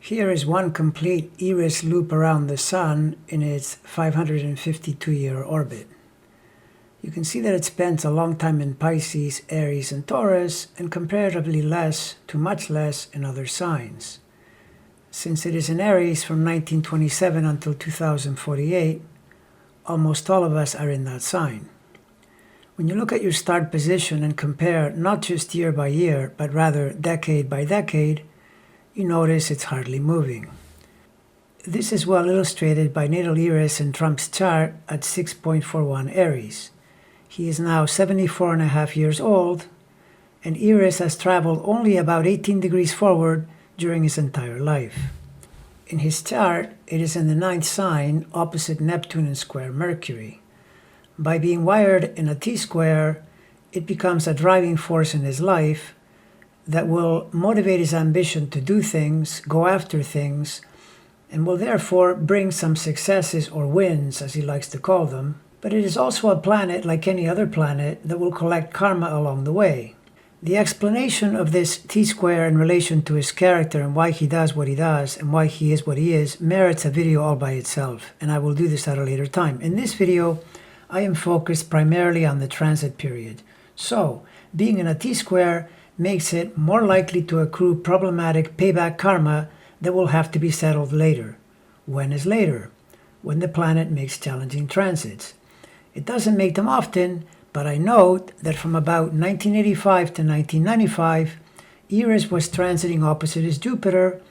Here is one complete Eris loop around the Sun in its 552-year orbit. You can see that it spends a long time in Pisces, Aries, and Taurus, and comparatively less to much less in other signs. Since it is in Eris from 1927 until 2048, almost all of us are in that sign. When you look at your start position and compare not just year by year, but rather decade by decade, you notice it's hardly moving. This is well illustrated by natal Eris in Trump's chart at 6.41 Aries. He is now 74.5 years old, and Eris has traveled only about 18 degrees forward during his entire life. In his chart, it is in the 9th sign, opposite Neptune and square Mercury. By being wired in a T-square, it becomes a driving force in his life that will motivate his ambition to do things, go after things, and will therefore bring some successes or wins, as he likes to call them. But it is also a planet, like any other planet, that will collect karma along the way. The explanation of this T-square in relation to his character and why he does what he does and why he is what he is merits a video all by itself, and I will do this at a later time. In this video, I am focused primarily on the transit period. So, being in a T-square makes it more likely to accrue problematic payback karma that will have to be settled later. When is later? When the planet makes challenging transits. It doesn't make them often, but I note that from about 1985 to 1995, Eris was transiting opposite his Jupiter,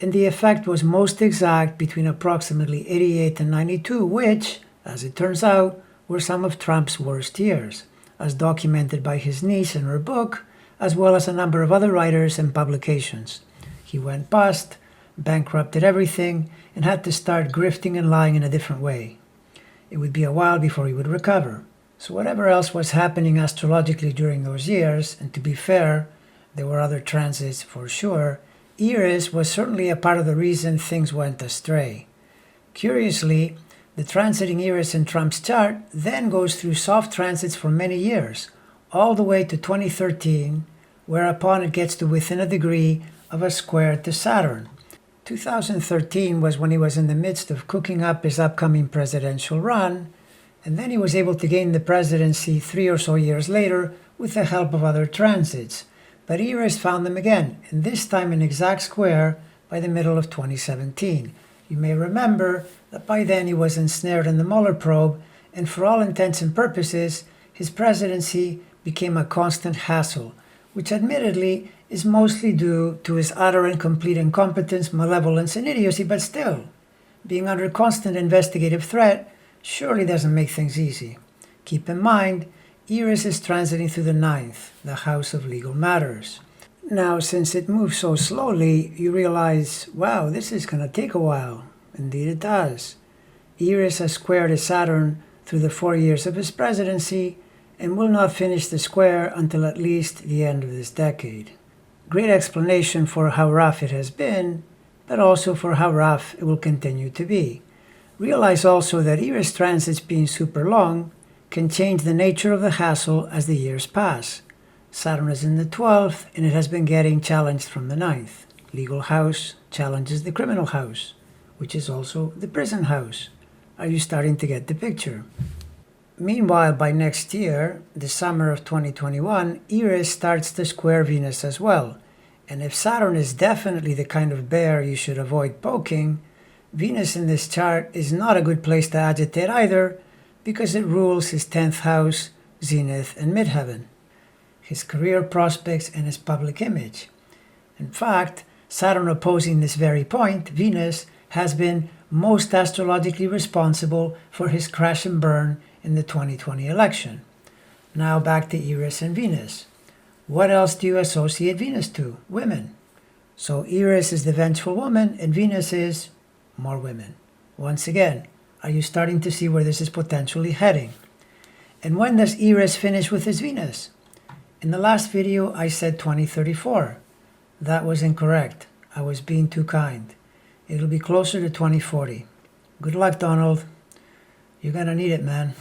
and the effect was most exact between approximately 88 and 92, which, as it turns out, were some of Trump's worst years, as documented by his niece in her book, as well as a number of other writers and publications. He went bust, bankrupted everything, and had to start grifting and lying in a different way. It would be a while before he would recover. So whatever else was happening astrologically during those years, and to be fair, there were other transits for sure, Eris was certainly a part of the reason things went astray. Curiously, the transiting Eris in Trump's chart then goes through soft transits for many years, all the way to 2013, whereupon it gets to within a degree of a square to Saturn. 2013 was when he was in the midst of cooking up his upcoming presidential run, and then he was able to gain the presidency 3 or so years later with the help of other transits. But Eris found them again, and this time in exact square by the middle of 2017. You may remember that by then he was ensnared in the Mueller probe, and for all intents and purposes, his presidency became a constant hassle, which admittedly is mostly due to his utter and complete incompetence, malevolence, and idiocy, but still, being under constant investigative threat surely doesn't make things easy. Keep in mind, Eris is transiting through the 9th, the house of legal matters. Now, since it moves so slowly, you realize, wow, this is going to take a while. Indeed it does. Eris has squared his Saturn through the 4 years of his presidency, and will not finish the square until at least the end of this decade. Great explanation for how rough it has been, but also for how rough it will continue to be. Realize also that Eris transits being super long can change the nature of the hassle as the years pass. Saturn is in the 12th, and it has been getting challenged from the 9th. Legal house challenges the criminal house, which is also the prison house. Are you starting to get the picture? Meanwhile, by next year, the summer of 2021, Eris starts to square Venus as well. And if Saturn is definitely the kind of bear you should avoid poking, Venus in this chart is not a good place to agitate either, because it rules his 10th house, zenith, and midheaven, his career prospects, and his public image. In fact, Saturn opposing this very point, Venus, has been most astrologically responsible for his crash and burn in the 2020 election. Now back to Eris and Venus. What else do you associate Venus to? Women. So Eris is the vengeful woman, and Venus is more women. Once again, are you starting to see where this is potentially heading? And when does Eris finish with his Venus? In the last video, I said 2034. That was incorrect. I was being too kind. It'll be closer to 2040. Good luck, Donald. You're gonna need it, man.